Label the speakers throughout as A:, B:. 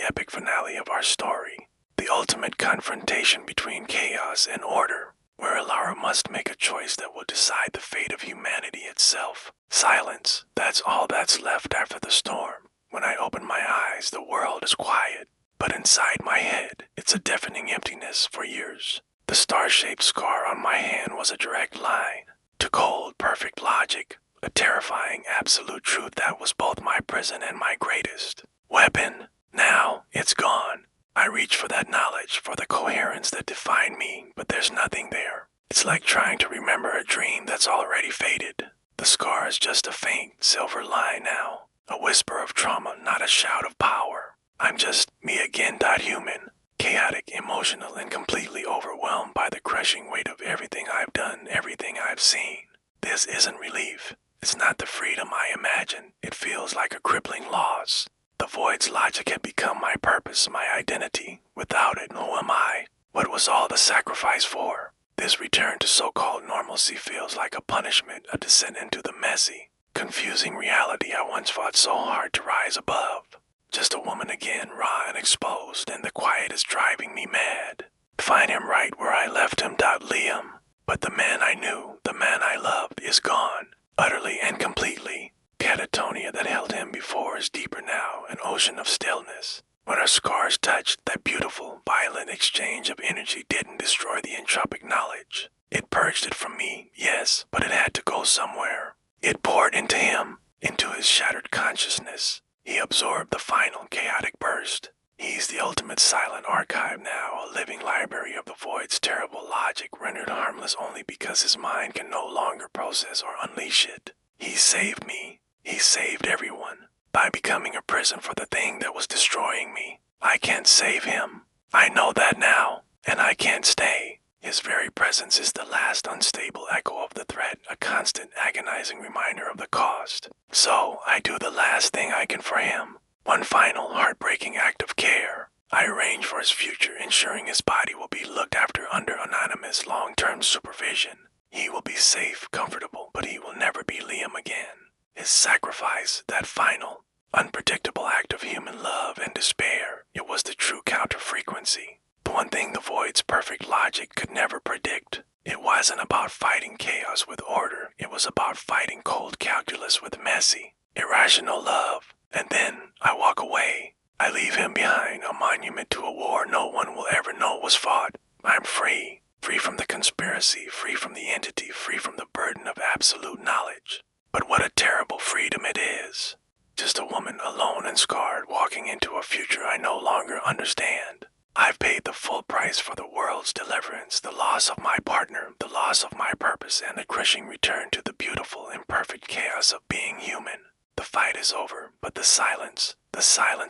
A: epic finale of our story, the ultimate confrontation between chaos and order, where Alara must make a choice that will decide the fate of humanity itself. Silence, that's all that's left after the storm. When I open my eyes, the world is quiet, but inside my head, it's a deafening emptiness for years. The star-shaped scar on my hand was a direct line to cold, perfect logic, a terrifying absolute truth that was both my prison and my greatest weapon. Now, it's gone. I reach for that knowledge, for the coherence that defined me, but there's nothing there. It's like trying to remember a dream that's already faded. The scar is just a faint silver line now, a whisper of trauma, not a shout of power. I'm just me again, human, chaotic, emotional, and completely overwhelmed by the crushing weight of everything I've done, everything I've seen. This isn't relief. It's not the freedom I imagine. It feels like a crippling loss. The void's logic had become my purpose, my identity. Without it, who am I? What was all the sacrifice for? This return to so-called normalcy feels like a punishment, a descent into the messy, confusing reality I once fought so hard to rise above. Just a woman again, raw and exposed, and the quiet is driving me mad. Find him right where I left him, Liam. But the man I knew, the man I loved, is gone, utterly and completely. Catatonia that held him before is deeper now, an ocean of stillness. When our scars touched, that beautiful, violent exchange of energy didn't destroy the entropic knowledge. It purged it from me, yes, but it had to go somewhere. It poured into him, into his shattered consciousness. He absorbed the final chaotic burst. He's the ultimate silent archive now, a living library of the void's terrible logic rendered harmless only because his mind can no longer process or unleash it. He saved me. He saved everyone. By becoming a prison for the thing that was destroying me. I can't save him. I know that now, and I can't stay. His very presence is the last unstable echo of the threat, a constant agonizing reminder of the cost. So, I do the last thing I can for him. One final, heartbreaking act of care. I arrange for his future, ensuring his body will be looked after under anonymous long-term supervision. He will be safe, comfortable, but he will never be Liam again. His sacrifice, that final, unpredictable act of human love and despair, it was the true counter-frequency. The one thing the void's perfect logic could never predict. It wasn't about fighting chaos with order. It was about fighting cold calculus with messy, irrational love. And then I walk away. I leave him behind, a monument to a war no one will ever know was fought. I'm free. Free from the conspiracy, free from the entity, free from the burden of absolute knowledge. But what a terrible freedom it is. Just a woman alone and scarred, walking into a future I no longer understand. I've paid the full price for the world's deliverance, the loss of my partner, the loss of my purpose, and the crushing return to the beautiful, imperfect chaos of being human. The fight is over, but the silence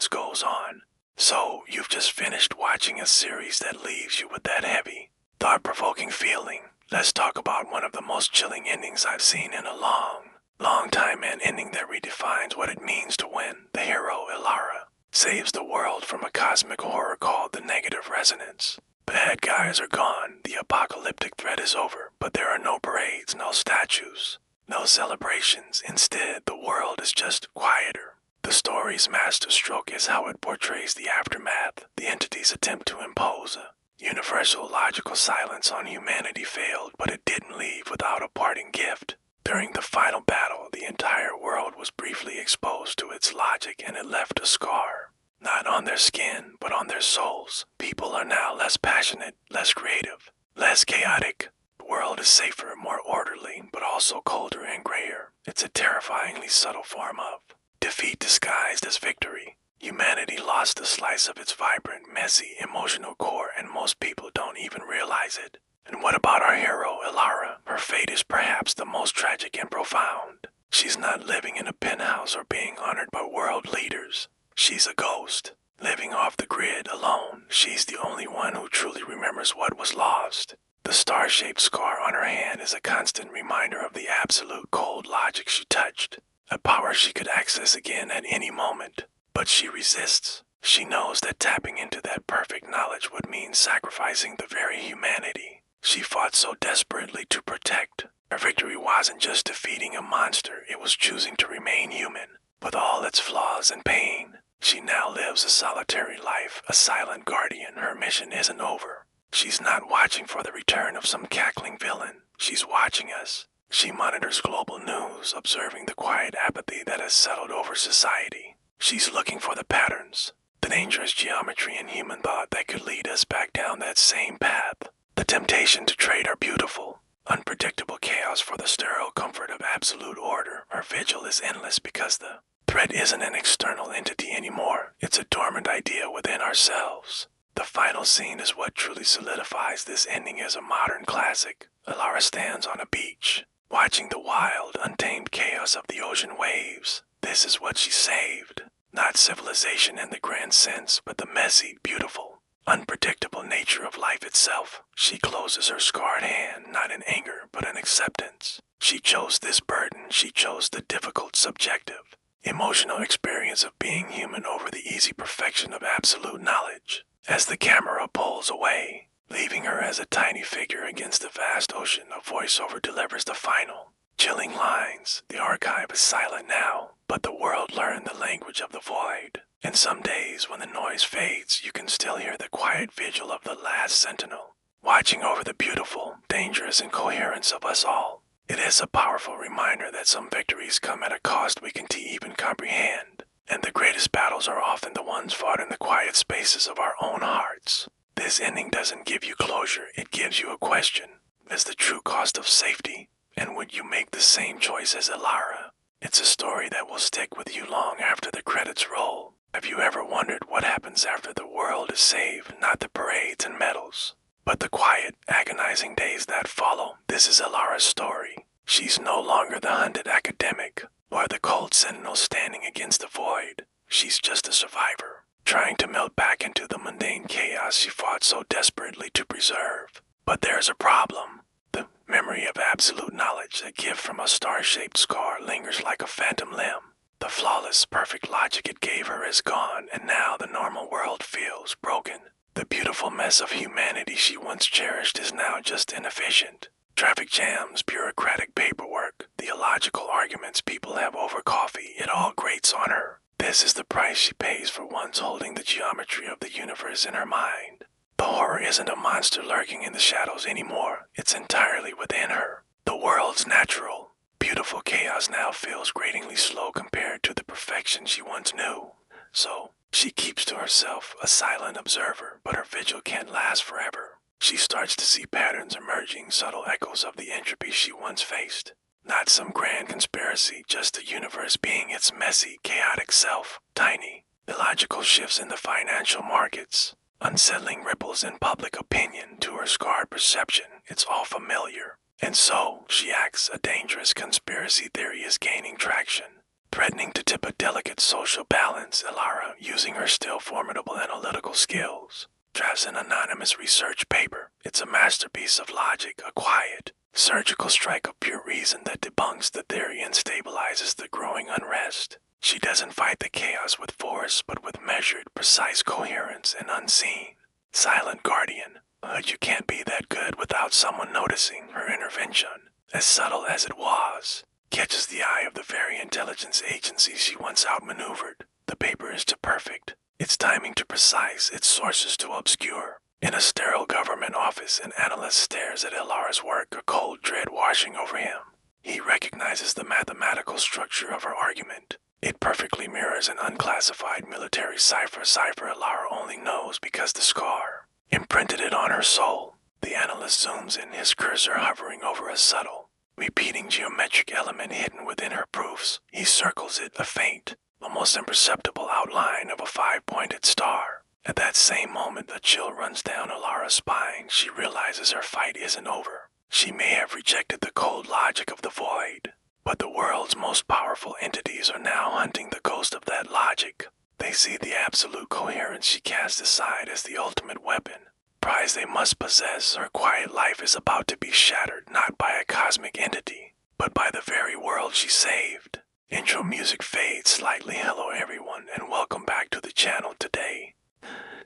A: goes on. So, you've just finished watching a series that leaves you with that heavy, thought-provoking feeling. Let's talk about one of the most chilling endings I've seen in a long time, an ending that redefines what it means to win. The hero, Alara, saves the world from a cosmic horror called the negative resonance. Bad guys are gone, the apocalyptic threat is over, but there are no parades, no statues, no celebrations. Instead, the world is just quieter. The story's masterstroke is how it portrays the aftermath. The entity's attempt to impose a universal logical silence on humanity failed, but it didn't leave without a parting gift. During the final battle, the entire world was briefly exposed to its logic, and it left a scar. Not on their skin, but on their souls. People are now less passionate, less creative, less chaotic. The world is safer, more orderly, but also colder and grayer. It's a terrifyingly subtle form of defeat disguised as victory. Humanity lost a slice of its vibrant, messy, emotional core, and most people don't even realize it. And what about our hero, Alara? Her fate is perhaps the most tragic and profound. She's not living in a penthouse or being honored by world leaders. She's a ghost, living off the grid alone. She's the only one who truly remembers what was lost. The star-shaped scar on her hand is a constant reminder of the absolute cold logic she touched, a power she could access again at any moment. But she resists. She knows that tapping into that perfect knowledge would mean sacrificing the very humanity she fought so desperately to protect. Her victory wasn't just defeating a monster, it was choosing to remain human, with all its flaws and pain. She now lives a solitary life, a silent guardian. Her mission isn't over. She's not watching for the return of some cackling villain. She's watching us. She monitors global news, observing the quiet apathy that has settled over society. She's looking for the patterns, the dangerous geometry in human thought that could lead us back down that same path. The temptation to trade our beautiful, unpredictable chaos for the sterile comfort of absolute order. Her vigil is endless because the threat isn't an external entity anymore. It's a dormant idea within ourselves. The final scene is what truly solidifies this ending as a modern classic. Alara stands on a beach, watching the wild, untamed chaos of the ocean waves. This is what she saved. Not civilization in the grand sense, but the messy, beautiful, unpredictable nature of life itself. She closes her scarred hand, not in anger, but in acceptance. She chose this burden. She chose the difficult, subjective, emotional experience of being human over the easy perfection of absolute knowledge. As the camera pulls away, leaving her as a tiny figure against the vast ocean, a voiceover delivers the final, chilling lines. The archive is silent now, but the world learned the language of the void. And some days, when the noise fades, you can still hear the quiet vigil of the last sentinel, watching over the beautiful, dangerous incoherence of us all. It is a powerful reminder that some victories come at a cost we can't even comprehend, and the greatest battles are often the ones fought in the quiet spaces of our own hearts. This ending doesn't give you closure, it gives you a question. Is the true cost of safety, and would you make the same choice as Alara? It's a story that will stick with you long after the credits roll. Have you ever wondered what happens after the world is saved? Not the parades and medals, but the quiet, agonizing days that follow. This is Alara's story. She's no longer the hunted academic, or the cold sentinel standing against the void. She's just a survivor, trying to melt back into the mundane chaos she fought so desperately to preserve. But there's a problem. The memory of absolute knowledge, a gift from a star-shaped scar, lingers like a phantom limb. The flawless, perfect logic it gave her is gone, and now the normal world feels broken. The beautiful mess of humanity she once cherished is now just inefficient. Traffic jams, bureaucratic paperwork, the illogical arguments people have over coffee, it all grates on her. This is the price she pays for once holding the geometry of the universe in her mind. The horror isn't a monster lurking in the shadows anymore, it's entirely within her. The world's natural, beautiful chaos now feels gratingly slow compared to the perfection she once knew. So, she keeps to herself, a silent observer, but her vigil can't last forever. She starts to see patterns emerging, subtle echoes of the entropy she once faced. Not some grand conspiracy, just the universe being its messy, chaotic self, tiny, illogical shifts in the financial markets, unsettling ripples in public opinion. To her scarred perception, it's all familiar. And so, she acts. A dangerous conspiracy theory is gaining traction, threatening to tip a delicate social balance. Alara, using her still formidable analytical skills, drafts an anonymous research paper. It's a masterpiece of logic, a quiet, surgical strike of pure reason that debunks the theory and stabilizes the growing unrest. She doesn't fight the chaos with force, but with measured, precise coherence and unseen, silent guardian. But you can't be that good without someone noticing. Her intervention, as subtle as it was, catches the eye of the very intelligence agency she once outmaneuvered. The paper is too perfect, its timing too precise, its sources too obscure. In a sterile government office, an analyst stares at Alara's work, a cold dread washing over him. He recognizes the mathematical structure of her argument. It perfectly mirrors an unclassified military cipher Alara only knows because the scar imprinted it on her soul. The analyst zooms in, his cursor hovering over a subtle, repeating geometric element hidden within her proofs. He circles it, a faint, almost imperceptible outline of a five-pointed star. At that same moment, a chill runs down Alara's spine. She realizes her fight isn't over. She may have rejected the cold logic of the void, but the world's most powerful entities are now hunting the ghost of that logic. They see the absolute coherence she cast aside as the ultimate weapon, prize they must possess. Her quiet life is about to be shattered, not by a cosmic entity, but by the very world she saved. Intro music fades slightly. Hello everyone, and welcome back to the channel today.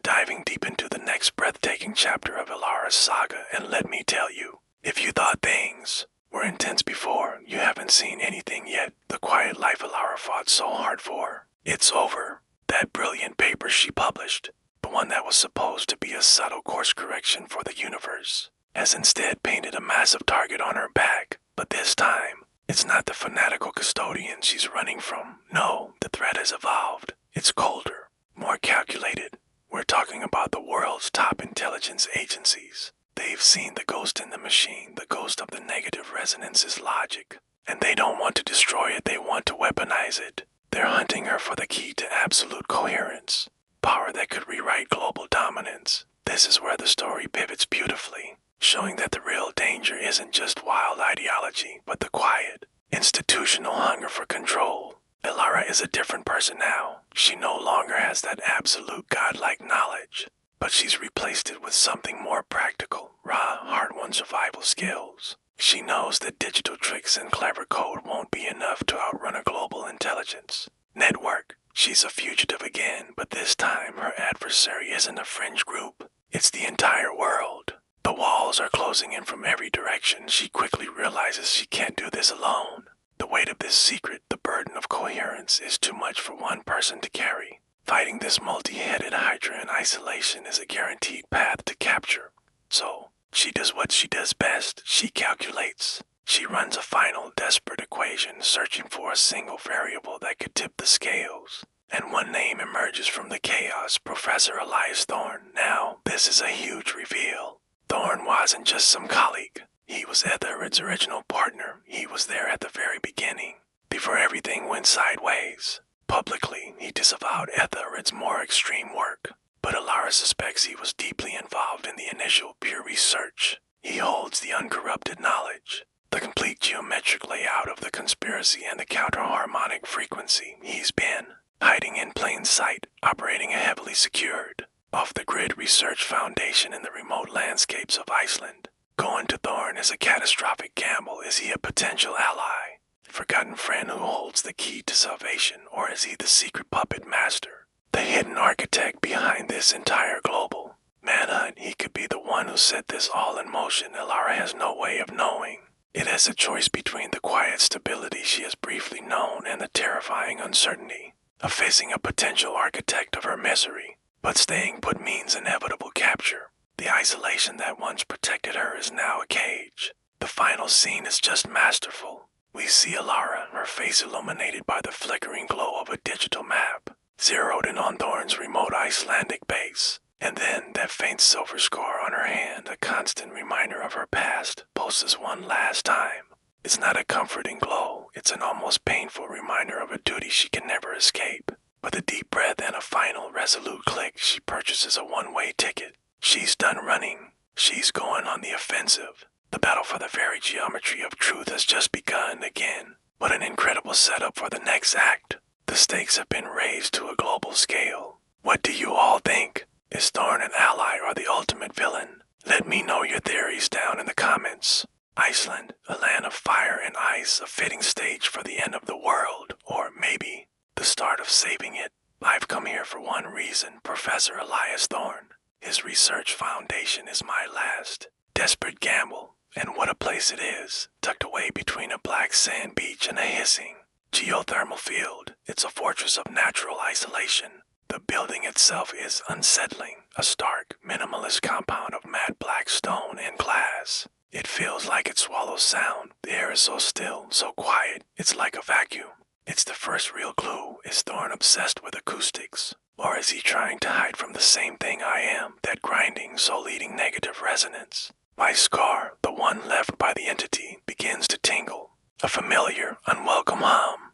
A: Diving deep into the next breathtaking chapter of Alara's saga, and let me tell you, if you thought things were intense before, you haven't seen anything yet. The quiet life Alara fought so hard for, it's over. that brilliant paper she published, the one that was supposed to be a subtle course correction for the universe, has instead painted a massive target on her back. But this time, it's not the fanatical custodian she's running from. No, the threat has evolved. It's colder, more calculated. We're talking about the world's top intelligence agencies. They've seen the ghost in the machine, the ghost of the negative resonance's logic. And they don't want to destroy it, they want to weaponize it. They're hunting her for the key to absolute coherence, power that could rewrite global dominance. This is where the story pivots beautifully, showing that the real danger isn't just wild ideology, but the quiet, institutional hunger for control. Elara is a different person now. She no longer has that absolute godlike knowledge, but she's replaced it with something more practical, raw, hard-won survival skills. She knows that digital tricks and clever code won't be enough to outrun a global intelligence network. She's a fugitive again, but this time her adversary isn't a fringe group. It's the entire world. The walls are closing in from every direction. She quickly realizes she can't do this alone. The weight of this secret, the burden of coherence, is too much for one person to carry. Fighting this multi-headed hydra in isolation is a guaranteed path to capture. So, she does what she does best. She calculates. She runs a final, desperate equation, searching for a single variable that could tip the scales. And one name emerges from the chaos, Professor Elias Thorne. Now, this is a huge reveal. Thorne wasn't just some colleague. He was Etherid's original partner. He was there at the very beginning, before everything went sideways. Publicly, he disavowed Etherid's more extreme work, but Elara suspects he was deeply involved in the initial peer research. He holds the uncorrupted knowledge, the complete geometric layout of the conspiracy and the counter-harmonic frequency. He's been hiding in plain sight, operating a heavily secured, off-the-grid research foundation in the remote landscapes of Iceland. Going to Thorne is a catastrophic gamble. Is he a potential ally, forgotten friend who holds the key to salvation, or is he the secret puppet master, the hidden architect behind this entire global manhunt? He could be the one who set this all in motion. Elara has no way of knowing. It is a choice between the quiet stability she has briefly known and the terrifying uncertainty of facing a potential architect of her misery. But staying put means inevitable capture. The isolation that once protected her is now a cage. The final scene is just masterful. We see Elara, her face illuminated by the flickering glow of a digital map, zeroed in on Thorne's remote Icelandic base. And then that faint silver scar on her hand, a constant reminder of her past, pulses one last time. It's not a comforting glow, it's an almost painful reminder of a duty she can never escape. With a deep breath and a final resolute click, she purchases a one-way ticket. She's done running. She's going on the offensive. The battle for the very geometry of truth has just begun again. What an incredible setup for the next act. The stakes have been raised to a global scale. What do you all think? Is Thorne an ally or the ultimate villain? Let me know your theories down in the comments. Iceland, a land of fire and ice, a fitting stage for the end of the world, or maybe the start of saving it. I've come here for one reason, Professor Elias Thorne. His research foundation is my last desperate gamble, and what a place it is, tucked away between a black sand beach and a hissing geothermal field. It's a fortress of natural isolation. The building itself is unsettling, a stark, minimalist compound of matte black stone and glass. It feels like it swallows sound. The air is so still, so quiet, it's like a vacuum. It's the first real clue. Is Thorne obsessed with acoustics? Or is he trying to hide from the same thing I am, that grinding, soul-eating negative resonance? My scar, the one left by the entity, begins to tingle. A familiar, unwelcome hum.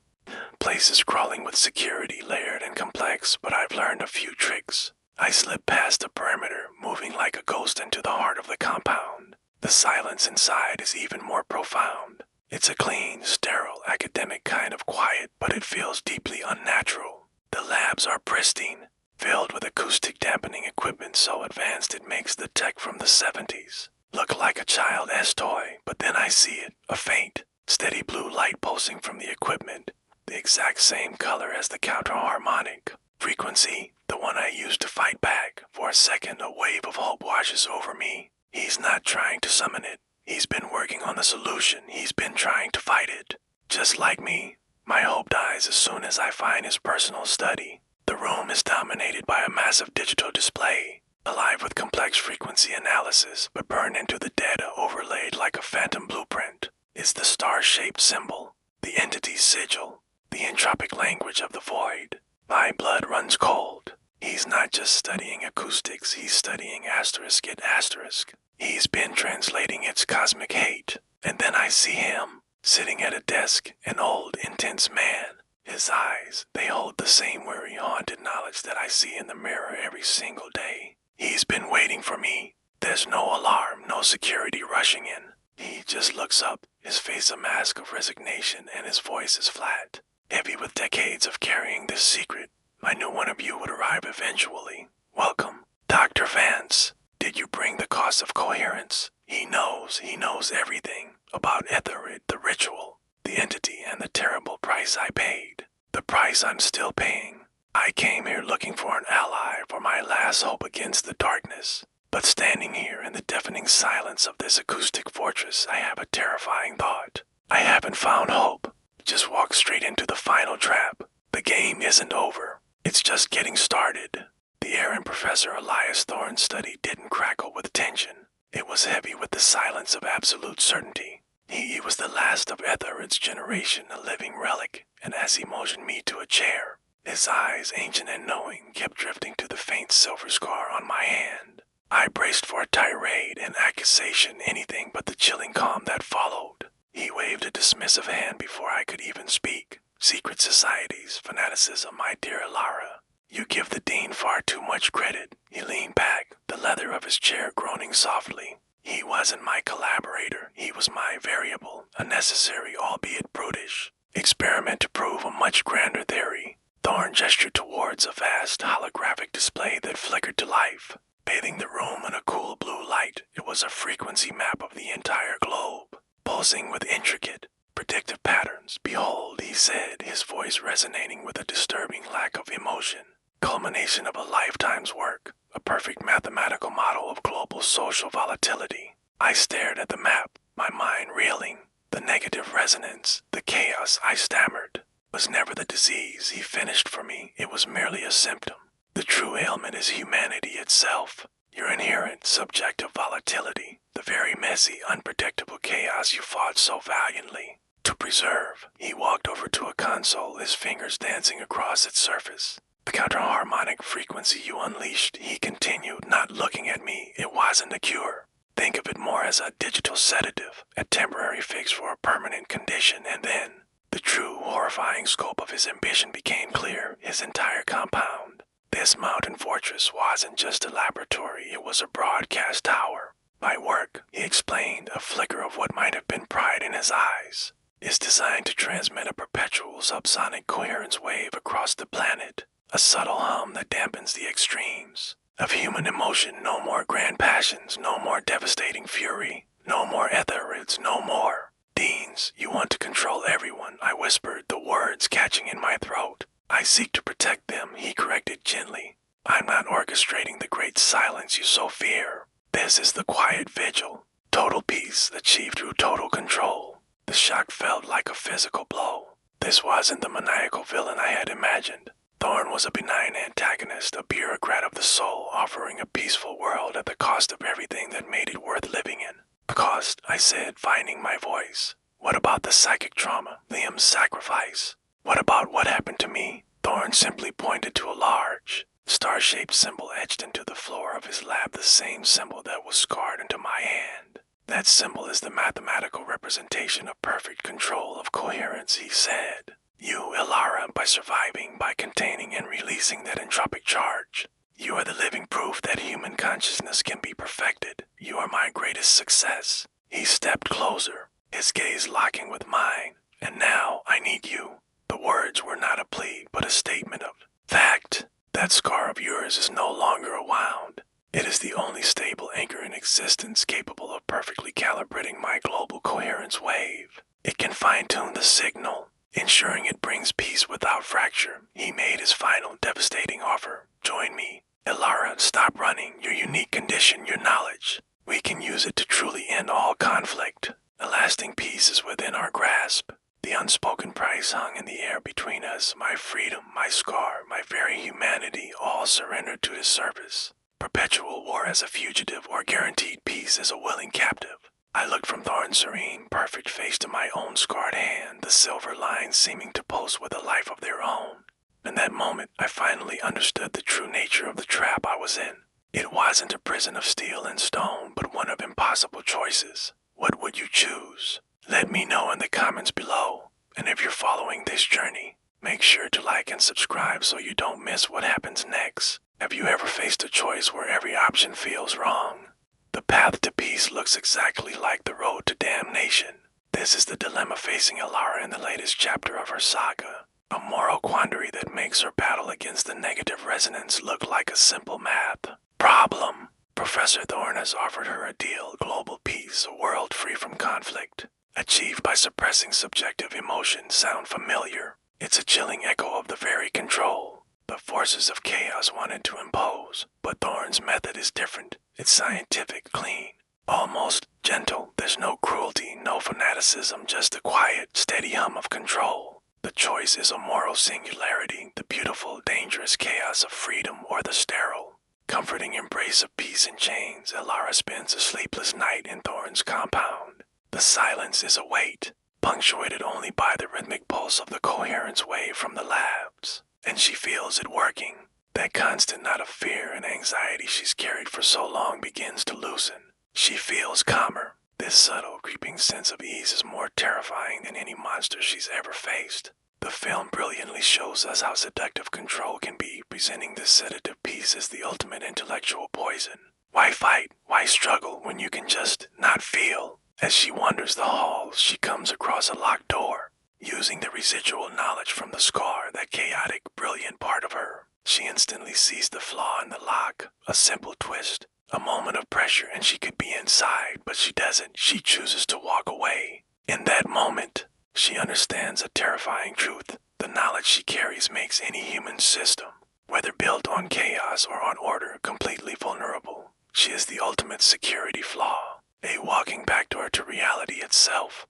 A: Places crawling with security, layered and complex, but I've learned a few tricks. I slip past the perimeter, moving like a ghost into the heart of the compound. The silence inside is even more profound. It's a clean, sterile, academic kind of quiet, but it feels deeply unnatural. The labs are pristine, filled with acoustic dampening equipment so advanced it makes the tech from the 70s look like a child's toy. But then I see it, a faint, steady blue light pulsing from the equipment, the exact same color as the counter-harmonic frequency, the one I used to fight back. For a second, a wave of hope washes over me. He's not trying to summon it. He's been working on the solution. He's been trying to fight it. Just like me. My hope dies as soon as I find his personal study. The room is dominated by a massive digital display, alive with complex frequency analysis, but burned into the data overlaid like a phantom blueprint. Is the star-shaped symbol, the entity's sigil, the entropic language of the void. My blood runs cold. He's not just studying acoustics, he's studying asterisk it asterisk. He's been translating its cosmic hate. And then I see him, sitting at a desk, an old, intense man. His eyes, they hold the same weary, haunted knowledge that I see in the mirror every single day. He's been waiting for me. There's no alarm, no security rushing in. He just looks up, his face a mask of resignation, and his voice is flat, heavy with decades of carrying this secret. I knew one of you would arrive eventually. Welcome, Dr. Vance. Did you bring the cost of coherence? He knows everything about Etherid, the ritual, the entity, and the terrible price I paid. The price I'm still paying. I came here looking for an ally, for my last hope against the darkness. But standing here in the deafening silence of this acoustic fortress, I have a terrifying thought. I haven't found hope. Just walk straight into the final trap. The game isn't over. It's just getting started. The air in Professor Elias Thorne's study didn't crackle with tension. It was heavy with the silence of absolute certainty. He was the last of Etherid's generation, a living relic, and as he motioned me to a chair, his eyes, ancient and knowing, kept drifting to the faint silver scar on my hand. I braced for a tirade, an accusation, anything but the chilling calm that followed. He waved a dismissive hand before I could even speak. Secret societies, fanaticism, my dear Lara. You give the dean far too much credit. He leaned back, the leather of his chair groaning softly. He wasn't my collaborator. He was my variable, a necessary, albeit brutish, experiment to prove a much grander theory. Thorne gestured towards a vast holographic display that flickered to life, bathing the room in a cool blue light. It was a frequency map of the entire globe, pulsing with intricate, predictive patterns. Behold, he said, his voice resonating with a disturbing lack of emotion. Culmination of a lifetime's work, a perfect mathematical model of global social volatility. I stared at the map, my mind reeling. The negative resonance, the chaos, I stammered, was never the disease he finished for me. It was merely a symptom. The true ailment is humanity itself, your inherent subjective volatility, the very messy, unpredictable chaos you fought so valiantly to preserve. He walked over to a console, his fingers dancing across its surface. The counterharmonic frequency you unleashed, he continued, not looking at me. It wasn't a cure. Think of it more as a digital sedative, a temporary fix for a permanent condition, and then the true, horrifying scope of his ambition became clear. His entire compound. This mountain fortress wasn't just a laboratory, it was a broadcast tower. My work, he explained, a flicker of what might have been pride in his eyes, is designed to transmit a perpetual subsonic coherence wave across the planet. A subtle hum that dampens the extremes of human emotion. No more grand passions, no more devastating fury, no more Etherids, no more. Deans, you want to control everyone, I whispered, the words catching in my throat. I seek to protect them, he corrected gently. I'm not orchestrating the great silence you so fear. This is the quiet vigil, total peace achieved through total control. The shock felt like a physical blow. This wasn't the maniacal villain I had imagined. Thorne was a benign antagonist, a bureaucrat of the soul, offering a peaceful world at the cost of everything that made it worth living in. A cost, I said, finding my voice. What about the psychic trauma, Liam's sacrifice? What about what happened to me? Thorne simply pointed to a large, star-shaped symbol etched into the floor of his lab, the same symbol that was scarred into my hand. That symbol is the mathematical representation of perfect control of coherence, he said. You, Ilara, by surviving, by containing and releasing that entropic charge, you are the living proof that human consciousness can be perfected. You are my greatest success. He stepped closer, his gaze locking with mine. And now I need you. The words were not a plea, but a statement of fact. That scar of yours is no longer a wound. It is the only stable anchor in existence capable of perfectly calibrating my global coherence wave. It can fine-tune the signal, ensuring it brings peace without fracture. He made his final devastating offer. Join me. Ilara, stop running. Your unique condition, your knowledge. We can use it to truly end all conflict. A lasting peace is within our grasp. The unspoken price hung in the air between us. My freedom, my scar, my very humanity, all surrendered to his service. Perpetual war as a fugitive or guaranteed peace as a willing captive. I looked from Thorn's serene, perfect face to my own scarred hand, the silver lines seeming to pulse with a life of their own. In that moment, I finally understood the true nature of the trap I was in. It wasn't a prison of steel and stone, but one of impossible choices. What would you choose? Let me know in the comments below. And if you're following this journey, make sure to like and subscribe so you don't miss what happens next. Have you ever faced a choice where every option feels wrong? The path to peace looks exactly like the road to damnation. This is the dilemma facing Alara in the latest chapter of her saga. A moral quandary that makes her battle against the negative resonance look like a simple math problem. Professor Thorn has offered her a deal: global peace, a world free from conflict, achieved by suppressing subjective emotions. Sound familiar? It's a chilling echo of the very control the forces of chaos wanted to impose. But Thorn's method is different. It's scientific, clean, almost gentle. There's no cruelty, no fanaticism, just a quiet, steady hum of control. The choice is a moral singularity, the beautiful, dangerous chaos of freedom or the sterile, comforting embrace of peace in chains. Alara spends a sleepless night in Thorn's compound. The silence is a weight, punctuated only by the rhythmic pulse of the coherence wave from the labs. And she feels it working. That constant knot of fear and anxiety she's carried for so long begins to loosen. She feels calmer. This subtle, creeping sense of ease is more terrifying than any monster she's ever faced. The film brilliantly shows us how seductive control can be, presenting this sedative peace as the ultimate intellectual poison. Why fight? Why struggle when you can just not feel? As she wanders the halls, she comes across a locked door. Using the residual knowledge from the scar, that chaotic, brilliant part of her, she instantly sees the flaw in the lock. A simple twist, a moment of pressure, and she could be inside, but she doesn't. She chooses to walk away. In that moment, she understands a terrifying truth. The knowledge she carries makes any human system, whether built on chaos or on order, completely vulnerable. She is the ultimate security flaw, a walking backdoor to reality itself.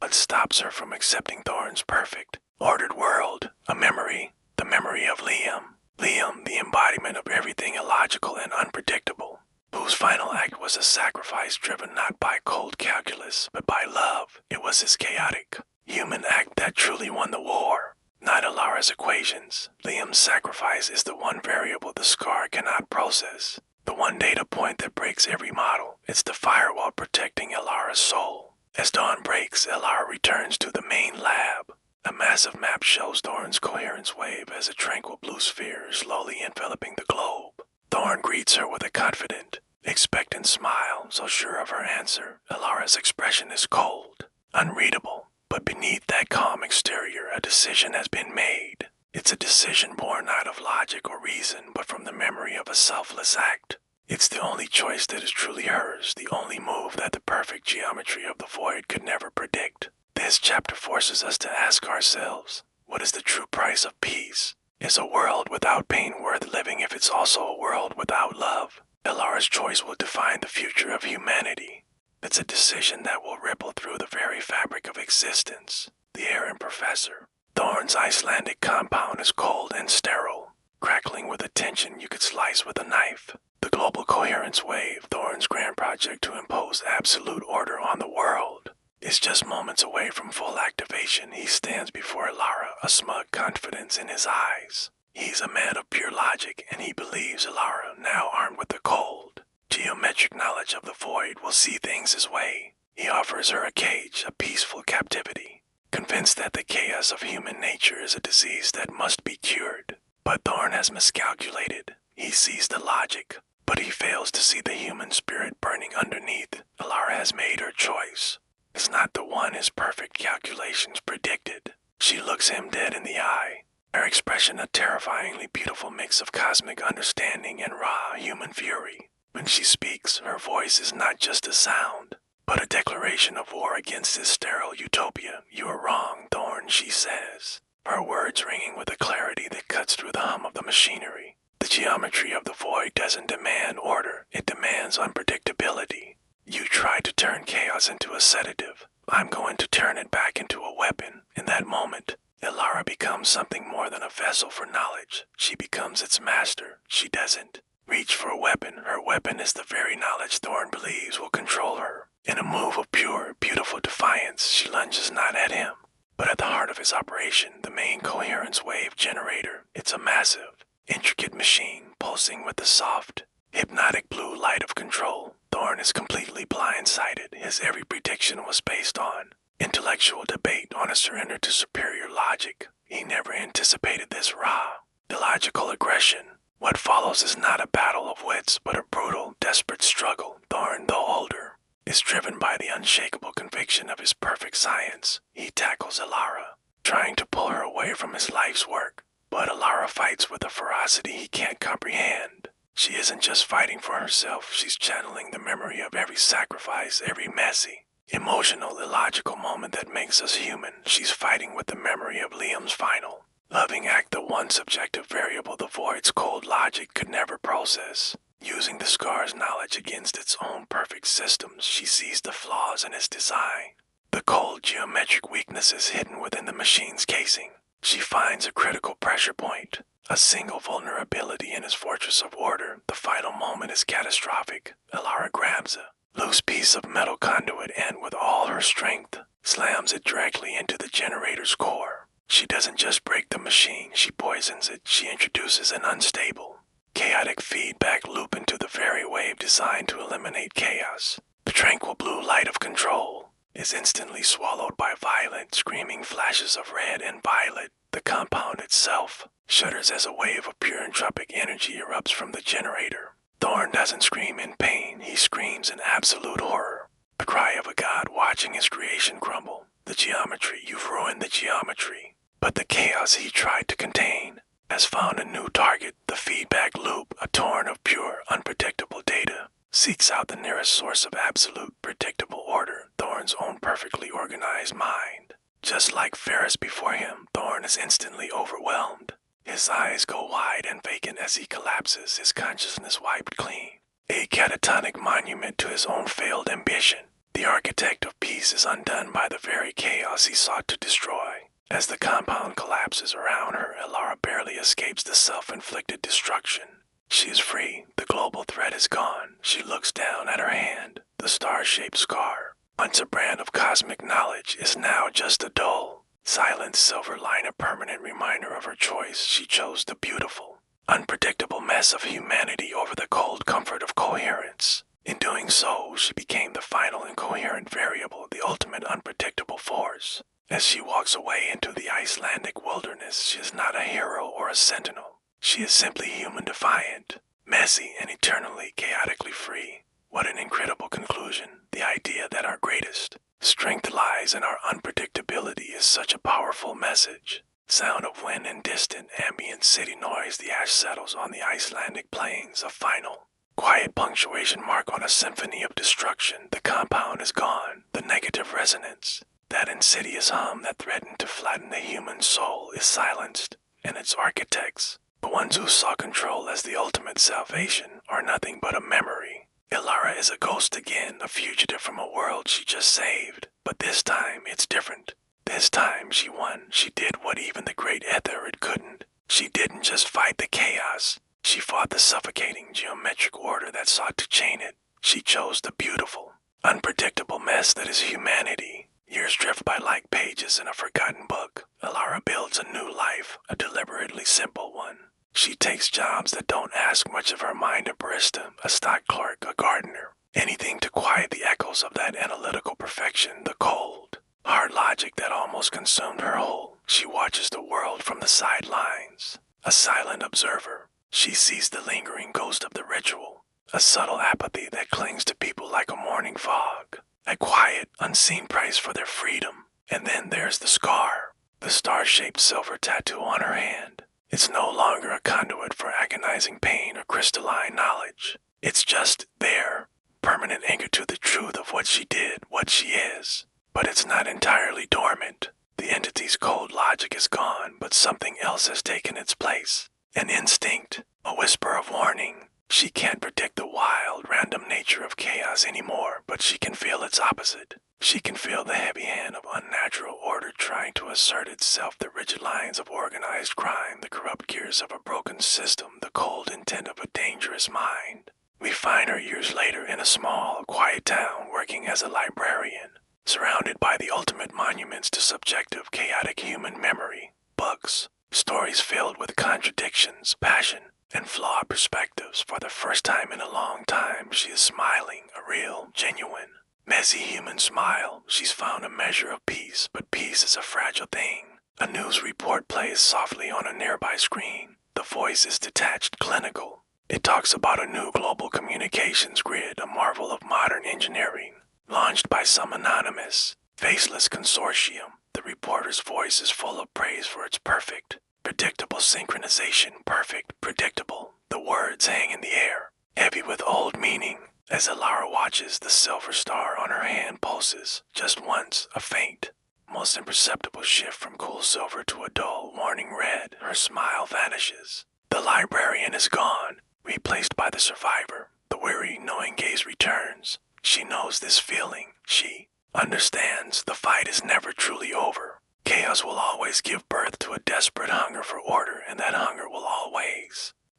A: What stops her from accepting Thorn's perfect, ordered world? A memory, the memory of Liam. Liam, the embodiment of everything illogical and unpredictable, whose final act was a sacrifice driven not by cold calculus, but by love. It was his chaotic, human act that truly won the war, not Alara's equations. Liam's sacrifice is the one variable the scar cannot process, the one data point that breaks every model. It's the firewall protecting Alara's soul. As dawn breaks, Alara returns to the main lab. A massive map shows Thorn's coherence wave as a tranquil blue sphere slowly enveloping the globe. Thorn greets her with a confident, expectant smile, so sure of her answer. Alara's expression is cold, unreadable, but beneath that calm exterior, a decision has been made. It's a decision born not of logic or reason, but from the memory of a selfless act. It's the only choice that is truly hers, the only move that the perfect geometry of the void could never predict. This chapter forces us to ask ourselves, what is the true price of peace? Is a world without pain worth living if it's also a world without love? Alara's choice will define the future of humanity. It's a decision that will ripple through the very fabric of existence. The errant professor. Thorn's Icelandic compound is cold and sterile, crackling with a tension you could slice with a knife. The global coherence wave, Thorn's grand project to impose absolute order on the world, is just moments away from full activation. He stands before Alara, a smug confidence in his eyes. He's a man of pure logic, and he believes Alara, now armed with the cold, geometric knowledge of the void, will see things his way. He offers her a cage, a peaceful captivity, convinced that the chaos of human nature is a disease that must be cured. But Thorn has miscalculated. He sees the logic, but he fails to see the human spirit burning underneath. Alara has made her choice. It's not the one his perfect calculations predicted. She looks him dead in the eye, her expression a terrifyingly beautiful mix of cosmic understanding and raw human fury. When she speaks, her voice is not just a sound, but a declaration of war against this sterile utopia. You are wrong, Thorn, she says, her words ringing with a clarity that cuts through the hum of the machinery. The geometry of the void doesn't demand order, it demands unpredictability. You tried to turn chaos into a sedative, I'm going to turn it back into a weapon. In that moment, Ilara becomes something more than a vessel for knowledge. She becomes its master. She doesn't reach for a weapon. Her weapon is the very knowledge Thorn believes will control her. In a move of pure, beautiful defiance, she lunges not at him, but at the heart of his operation, the main coherence wave generator. It's a massive, intricate machine pulsing with the soft, hypnotic blue light of control. Thorn is completely blindsided. His every prediction was based on intellectual debate, on a surrender to superior logic. He never anticipated this raw, illogical aggression. What follows is not a battle of wits, but a brutal, desperate struggle. Thorn, though older, is driven by the unshakable conviction of his perfect science. He tackles Ilara, trying to pull her away from his life's work. But Ilara fights with a ferocity he can't comprehend. She isn't just fighting for herself, she's channeling the memory of every sacrifice, every messy, emotional, illogical moment that makes us human. She's fighting with the memory of Liam's final loving act, the one subjective variable the void's cold logic could never process. Using the scar's knowledge against its own perfect systems, she sees the flaws in its design, the cold geometric weaknesses hidden within the machine's casing. She finds a critical pressure point, a single vulnerability in his fortress of order. The final moment is catastrophic. Ilara grabs a loose piece of metal conduit and, with all her strength, slams it directly into the generator's core. She doesn't just break the machine, she poisons it. She introduces an unstable, chaotic feedback loop into the very wave designed to eliminate chaos. The tranquil blue light of control is instantly swallowed by violent, screaming flashes of red and violet. The compound itself shudders as a wave of pure entropic energy erupts from the generator. Thorn doesn't scream in pain, he screams in absolute horror. The cry of a god watching his creation crumble. The geometry, you've ruined the geometry. But the chaos he tried to contain has found a new target. The feedback loop, a torrent of pure, unpredictable data, seeks out the nearest source of absolute, predictable order, Thorn's own perfectly organized mind. Just like Ferris before him, Thorn is instantly overwhelmed. His eyes go wide and vacant as he collapses, his consciousness wiped clean. A catatonic monument to his own failed ambition. The architect of peace is undone by the very chaos he sought to destroy. As the compound collapses around her, Ilara barely escapes the self-inflicted destruction. She is free. The global threat is gone. She looks down at her hand. The star-shaped scar, once a brand of cosmic knowledge, is now just a dull, silent silver line, a permanent reminder of her choice. She chose the beautiful, unpredictable mess of humanity over the cold comfort of coherence. In doing so, she became the final incoherent variable, the ultimate unpredictable force. As she walks away into the Icelandic wilderness, she is not a hero or a sentinel. She is simply human, defiant, messy, and eternally, chaotically free. What an incredible conclusion. The idea that our greatest strength lies in our unpredictability is such a powerful message. Sound of wind and distant, ambient city noise, the ash settles on the Icelandic plains, a final, quiet punctuation mark on a symphony of destruction. The compound is gone. The negative resonance, that insidious hum that threatened to flatten the human soul, is silenced, and its architects, the ones who saw control as the ultimate salvation, are nothing but a memory. Ilara is a ghost again, a fugitive from a world she just saved. But this time, it's different. This time, she won. She did what even the great Etherid couldn't. She didn't just fight the chaos. She fought the suffocating geometric order that sought to chain it. She chose the beautiful, unpredictable mess that is humanity. Years drift by like pages in a forgotten book. Ilara builds a new life, a deliberately simple one. She takes jobs that don't ask much of her mind, a barista, a stock clerk, a gardener. Anything to quiet the echoes of that analytical perfection, the cold, hard logic that almost consumed her whole. She watches the world from the sidelines, a silent observer. She sees the lingering ghost of the ritual, a subtle apathy that clings to people like a morning fog. A quiet, unseen price for their freedom. And then there's the scar, the star-shaped silver tattoo on her hand. It's no longer a conduit for agonizing pain or crystalline knowledge. It's just there, permanent anchor to the truth of what she did, what she is. But it's not entirely dormant. The entity's cold logic is gone, but something else has taken its place. An instinct, a whisper of warning, She can't predict the wild, random nature of chaos anymore, but she can feel its opposite. She can feel the heavy hand of unnatural order trying to assert itself, the rigid lines of organized crime, the corrupt gears of a broken system, the cold intent of a dangerous mind. We find her years later in a small, quiet town working as a librarian, surrounded by the ultimate monuments to subjective, chaotic human memory, books, stories filled with contradictions, passion, and flawed perspectives. For the first time in a long time, she is smiling, a real, genuine, messy human smile. She's found a measure of peace, but peace is a fragile thing. A news report plays softly on a nearby screen. The voice is detached, clinical. It talks about a new global communications grid, a marvel of modern engineering, launched by some anonymous, faceless consortium. The reporter's voice is full of praise for its perfect, predictable synchronization. Perfect, predictable. The words hang in the air, heavy with old meaning. As Alara watches, the silver star on her hand pulses, just once, a faint, almost imperceptible shift from cool silver to a dull, warning red. Her smile vanishes. The librarian is gone, replaced by the survivor. The weary, knowing gaze returns. She knows this feeling. She understands the fight is never truly over. Chaos will always give birth to a desperate hunger for order, and that hunger will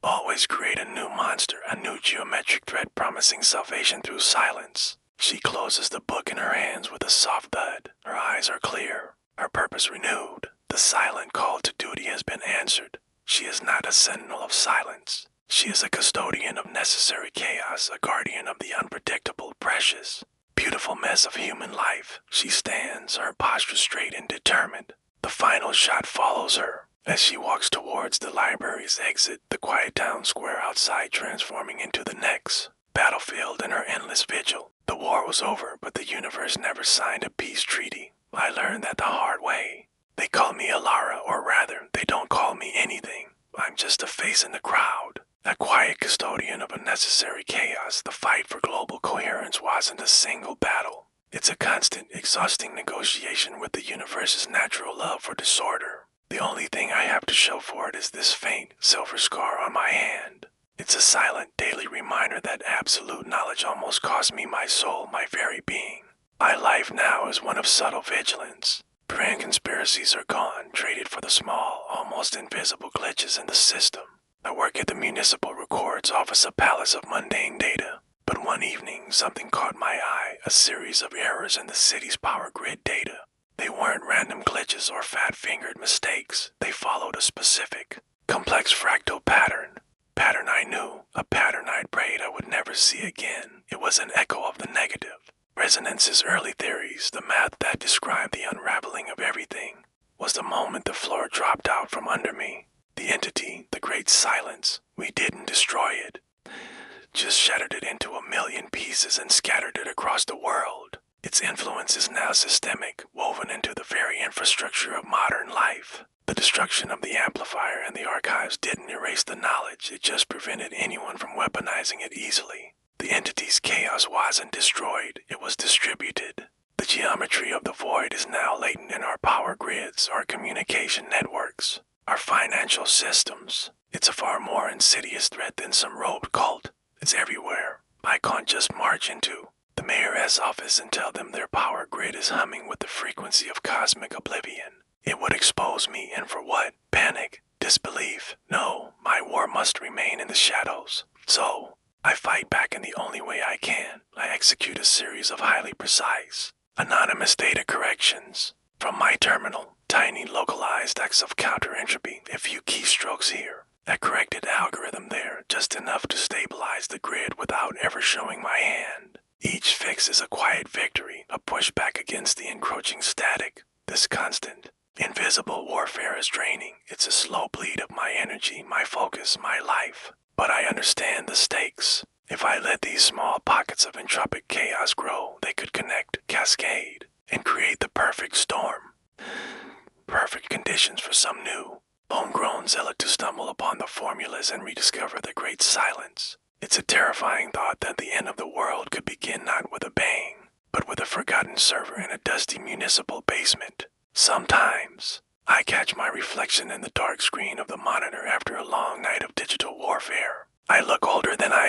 A: always create a new monster, a new geometric threat promising salvation through silence. She closes the book in her hands with a soft thud. Her eyes are clear, her purpose renewed. The silent call to duty has been answered. She is not a sentinel of silence. She is a custodian of necessary chaos, a guardian of the unpredictable, precious, beautiful mess of human life. She stands, her posture straight and determined. The final shot follows her as she walks towards the library's exit, the quiet town square outside transforming into the next battlefield in her endless vigil. The war was over, but the universe never signed a peace treaty. I learned that the hard way. They call me Alara, or rather, they don't call me anything. I'm just a face in the crowd, a quiet custodian of unnecessary chaos. The fight for global coherence wasn't a single battle. It's a constant, exhausting negotiation with the universe's natural love for disorder. The only thing I have to show for it is this faint, silver scar on my hand. It's a silent, daily reminder that absolute knowledge almost cost me my soul, my very being. My life now is one of subtle vigilance. Grand conspiracies are gone, traded for the small, almost invisible glitches in the system. I work at the Municipal Records Office, a palace of mundane data. But one evening, something caught my eye, a series of errors in the city's power grid data. They weren't random glitches or fat-fingered mistakes. They followed a specific, complex fractal pattern. Pattern I knew, a pattern I'd prayed I would never see again. It was an echo of the negative. Resonance's early theories, the math that described the unraveling of everything, was the moment the floor dropped out from under me. The entity, the great silence, we didn't destroy it. Just shattered it into a million pieces and scattered it across the world. Its influence is now systemic, woven into the very infrastructure of modern life. The destruction of the amplifier and the archives didn't erase the knowledge, it just prevented anyone from weaponizing it easily. The entity's chaos wasn't destroyed, it was distributed. The geometry of the void is now latent in our power grids, our communication networks, our financial systems. It's a far more insidious threat than some robed cult. It's everywhere. I can't just march into the mayor's office and tell them their power grid is humming with the frequency of cosmic oblivion. It would expose me, and for what? Panic? Disbelief? No, my war must remain in the shadows. So, I fight back in the only way I can. I execute a series of highly precise, anonymous data corrections. From my terminal, tiny localized acts of counter-entropy, a few keystrokes here, a corrected algorithm there, just enough to stabilize the grid without ever showing my hand. Each fix is a quiet victory, a pushback against the encroaching static. This constant, invisible warfare is draining. It's a slow bleed of my energy, my focus, my life. But I understand the stakes. If I let these small pockets of entropic chaos grow, they could connect, cascade, and create the perfect storm. Perfect conditions for some new, homegrown zealot to stumble upon the formulas and rediscover the great silence. It's a terrifying thought that the end of the world could begin not with a bang, but with a forgotten server in a dusty municipal basement. Sometimes, I catch my reflection in the dark screen of the monitor after a long night of digital warfare. I look older than I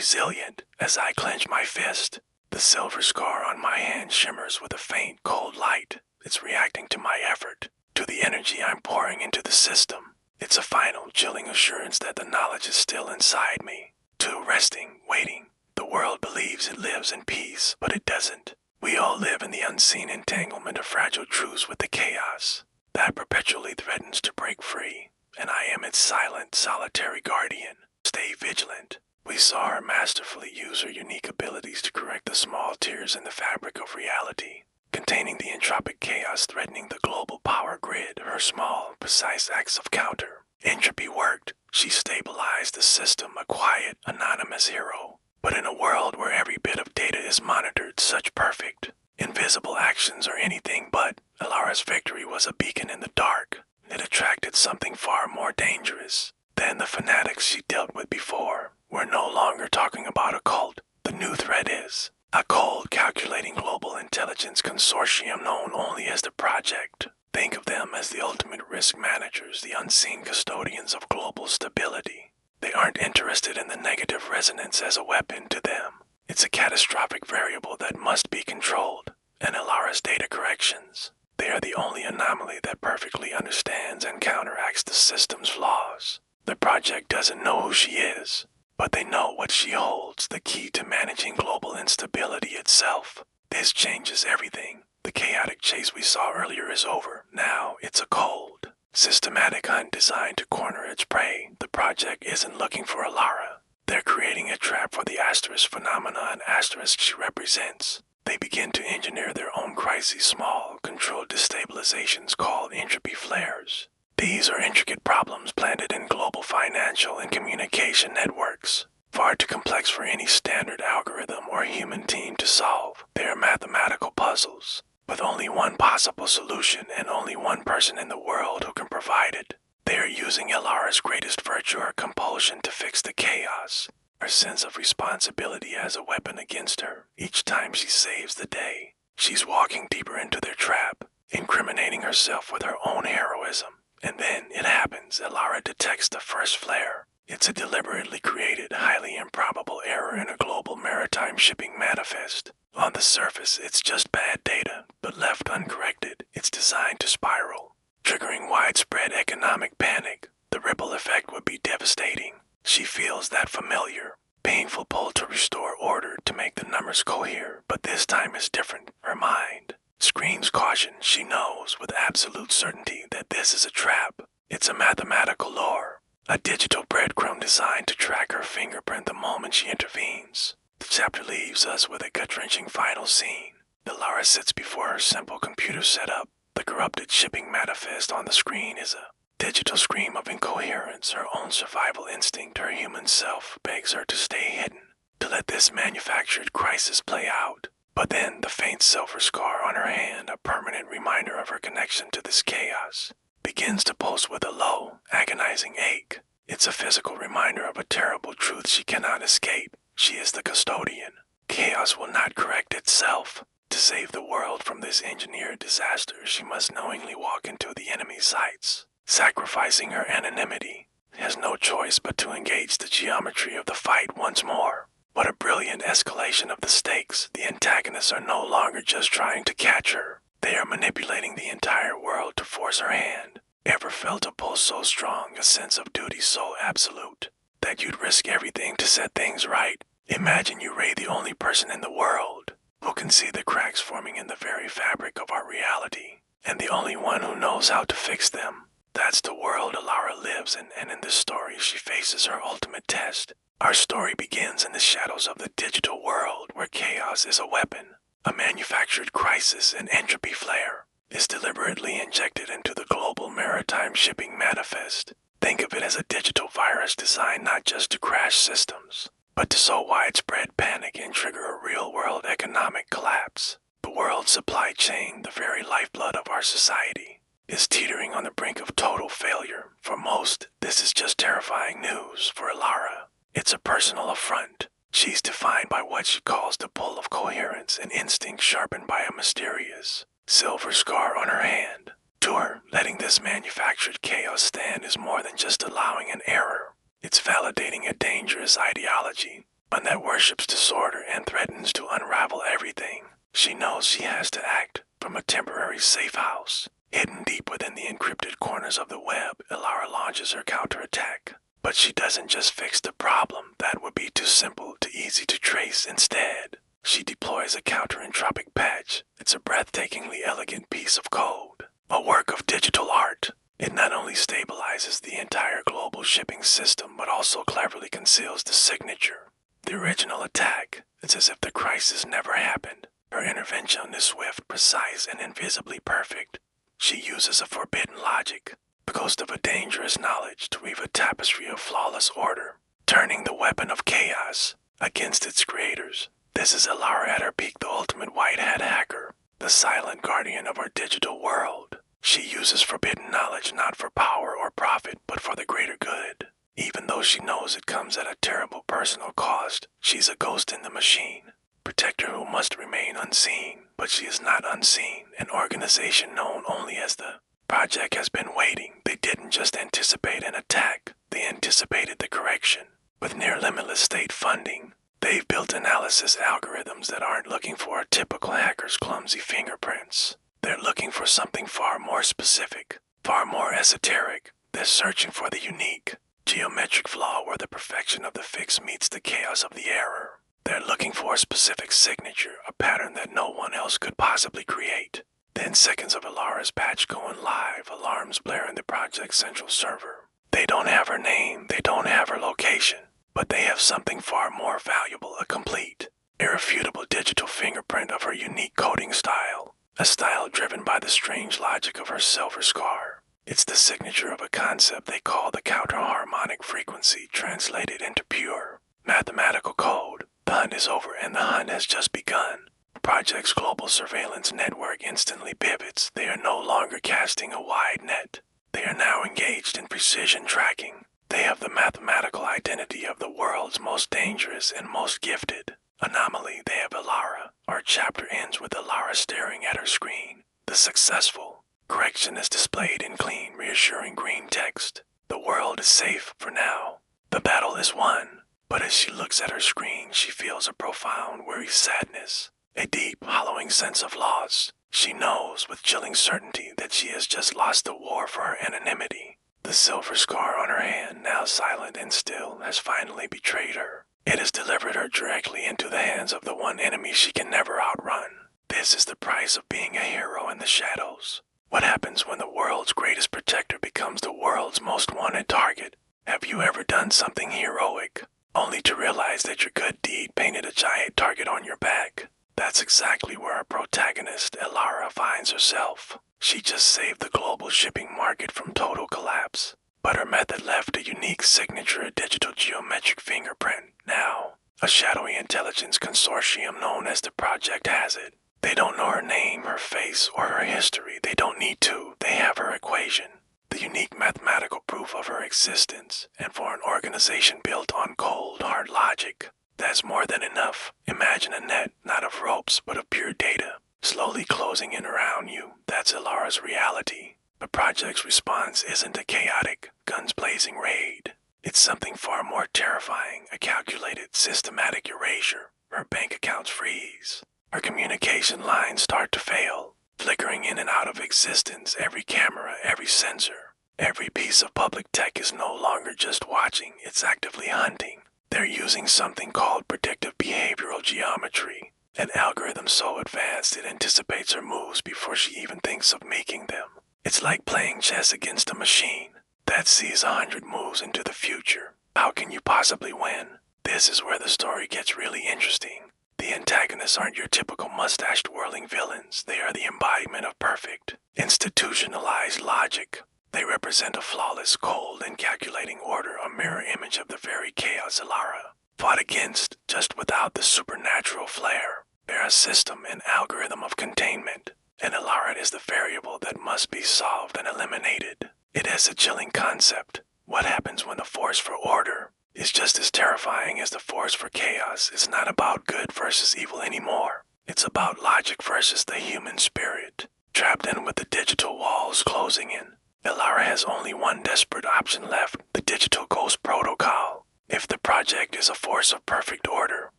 A: resilient as I clench my fist. The silver scar on my hand shimmers with a faint, cold light. It's reacting to my effort, to the energy I'm pouring into the system. It's a final, chilling assurance that the knowledge is still inside me. Too resting, waiting. The world believes it lives in peace, but it doesn't. We all live in the unseen entanglement of fragile truths with the chaos that perpetually threatens to break free, and I am its silent, solitary guardian. Stay vigilant. We saw her masterfully use her unique abilities to correct the small tears in the fabric of reality, containing the entropic chaos threatening the global power grid. Her small, precise acts of counter entropy worked. She stabilized the system, a quiet, anonymous hero. But in a world where every bit of data is monitored, such perfect, invisible actions are anything but, Alara's victory was a beacon in the dark. It attracted something far more dangerous than the fanatics she dealt with before. We're no longer talking about a cult. The new threat is a cold, calculating global intelligence consortium known only as the Project. Think of them as the ultimate risk managers, the unseen custodians of global stability. They aren't interested in the negative resonance as a weapon to them. It's a catastrophic variable that must be controlled. And Alara's data corrections, they are the only anomaly that perfectly understands and counteracts the system's flaws. The Project doesn't know who she is, but they know what she holds, the key to managing global instability itself. This changes everything. The chaotic chase we saw earlier is over. Now it's a cold, systematic hunt designed to corner its prey. The Project isn't looking for Alara. They're creating a trap for the asterisk phenomena and asterisk she represents. They begin to engineer their own crises, small, controlled destabilizations called entropy flares. These are intricate problems planted in global financial and communication networks, far too complex for any standard algorithm or human team to solve. They are mathematical puzzles, with only one possible solution and only one person in the world who can provide it. They are using Alara's greatest virtue or compulsion to fix the chaos, her sense of responsibility as a weapon against her. Each time she saves the day, she's walking deeper into their trap, incriminating herself with her own heroism. And then it happens. Alara detects the first flare. It's a deliberately created, highly improbable error in a global maritime shipping manifest. On the surface, it's just bad data, but left uncorrected, it's designed to spiral, triggering widespread economic panic. The ripple effect would be devastating. She feels that familiar, painful pull to restore order, to make the numbers cohere, but this time is different. Her mind screams caution. She knows with absolute certainty that this is a trap. It's a mathematical lure, a digital breadcrumb designed to track her fingerprint the moment she intervenes. The chapter leaves us with a gut-wrenching final scene. Alara sits before her simple computer setup. The corrupted shipping manifest on the screen is a digital scream of incoherence. Her own survival instinct, her human self, begs her to stay hidden, to let this manufactured crisis play out. But then the faint silver scar on her hand, a permanent reminder of her connection to this chaos, begins to pulse with a low, agonizing ache. It's a physical reminder of a terrible truth she cannot escape. She is the custodian. Chaos will not correct itself. To save the world from this engineered disaster, she must knowingly walk into the enemy's sights, sacrificing her anonymity. Has no choice but to engage the geometry of the fight once more. What a brilliant escalation of the stakes. The antagonists are no longer just trying to catch her. They are manipulating the entire world to force her hand. Ever felt a pulse so strong, a sense of duty so absolute, that you'd risk everything to set things right? Imagine you raid the only person in the world who can see the cracks forming in the very fabric of our reality, and the only one who knows how to fix them. That's the world Alara lives in, and in this story she faces her ultimate test. Our story begins in the shadows of the digital world, where chaos is a weapon. A manufactured crisis, an entropy flare, is deliberately injected into the global maritime shipping manifest. Think of it as a digital virus designed not just to crash systems, but to sow widespread panic and trigger a real-world economic collapse. The world's supply chain, the very lifeblood of our society, is teetering on the brink of total failure. For most, this is just terrifying news. For Alara, it's a personal affront. She's defined by what she calls the pull of coherence, an instinct sharpened by a mysterious silver scar on her hand. To her, letting this manufactured chaos stand is more than just allowing an error. It's validating a dangerous ideology, one that worships disorder and threatens to unravel everything. She knows she has to act from a temporary safe house. Hidden deep within the encrypted corners of the web, Ilara launches her counterattack. But she doesn't just fix the problem. That would be too simple, too easy to trace. Instead, she deploys a counter-entropic patch. It's a breathtakingly elegant piece of code, a work of digital art. It not only stabilizes the entire global shipping system, but also cleverly conceals the signature. The original attack, it's as if the crisis never happened. Her intervention is swift, precise, and invisibly perfect. She uses a forbidden logic, the ghost of a dangerous knowledge, to weave a tapestry of flawless order, turning the weapon of chaos against its creators. This is Ilara at her peak, the ultimate white hat hacker, the silent guardian of our digital world. She uses forbidden knowledge not for power or profit, but for the greater good. Even though she knows it comes at a terrible personal cost, she's a ghost in the machine, protector who must remain unseen. But she is not unseen. An organization known only as the Project has been waiting. They didn't just anticipate an attack, they anticipated the correction. With near limitless state funding, they've built analysis algorithms that aren't looking for a typical hacker's clumsy fingerprints. They're looking for something far more specific, far more esoteric. They're searching for the unique, geometric flaw where the perfection of the fix meets the chaos of the error. They're looking for a specific signature, a pattern that no one else could possibly create. Then seconds of Ilara's patch going live, alarms blare in the project's central server. They don't have her name, they don't have her location, but they have something far more valuable, a complete, irrefutable digital fingerprint of her unique coding style, a style driven by the strange logic of her silver scar. It's the signature of a concept they call the counter-harmonic frequency, translated into pure mathematical code. The hunt is over and the hunt has just begun. The project's global surveillance network instantly pivots. They are no longer casting a wide net. They are now engaged in precision tracking. They have the mathematical identity of the world's most dangerous and most gifted anomaly. They have Ilara. Our chapter ends with Ilara staring at her screen. The successful correction is displayed in clean, reassuring green text. The world is safe for now. The battle is won. But as she looks at her screen, she feels a profound, weary sadness, a deep, hollowing sense of loss. She knows with chilling certainty that she has just lost the war for her anonymity. The silver scar on her hand, now silent and still, has finally betrayed her. It has delivered her directly into the hands of the one enemy she can never outrun. This is the price of being a hero in the shadows. What happens when the world's greatest protector becomes the world's most wanted target? Have you ever done something heroic, only to realize that your good deed painted a giant target on your back? That's exactly where our protagonist, Ilara, finds herself. She just saved the global shipping market from total collapse, but her method left a unique signature, a digital geometric fingerprint. Now, a shadowy intelligence consortium known as the Project has it. They don't know her name, her face, or her history. They don't need to. They have her equation, the unique mathematical proof of her existence. And for an organization built on cold, hard logic, that's more than enough. Imagine a net, not of ropes, but of pure data, slowly closing in around you. That's Ilara's reality. The project's response isn't a chaotic, guns-blazing raid. It's something far more terrifying, a calculated, systematic erasure. Her bank accounts freeze. Her communication lines start to fail, flickering in and out of existence. Every camera, every sensor, every piece of public tech is no longer just watching, it's actively hunting. They're using something called predictive behavioral geometry, an algorithm so advanced it anticipates her moves before she even thinks of making them. It's like playing chess against a machine that sees 100 moves into the future. How can you possibly win? This is where the story gets really interesting. The antagonists aren't your typical mustache-twirling villains. They are the embodiment of perfect, institutionalized logic. They represent a flawless, cold, and calculating order, a mirror image of the very chaos Ilara fought against, just without the supernatural flair. They're a system, an algorithm of containment, and Ilara is the variable that must be solved and eliminated. It is a chilling concept. What happens when the force for order is just as terrifying as the force for chaos? It's not about good versus evil anymore. It's about logic versus the human spirit. Trapped in with the digital walls closing in, Ilara has only one desperate option left, the digital ghost protocol. If the project is a force of perfect order,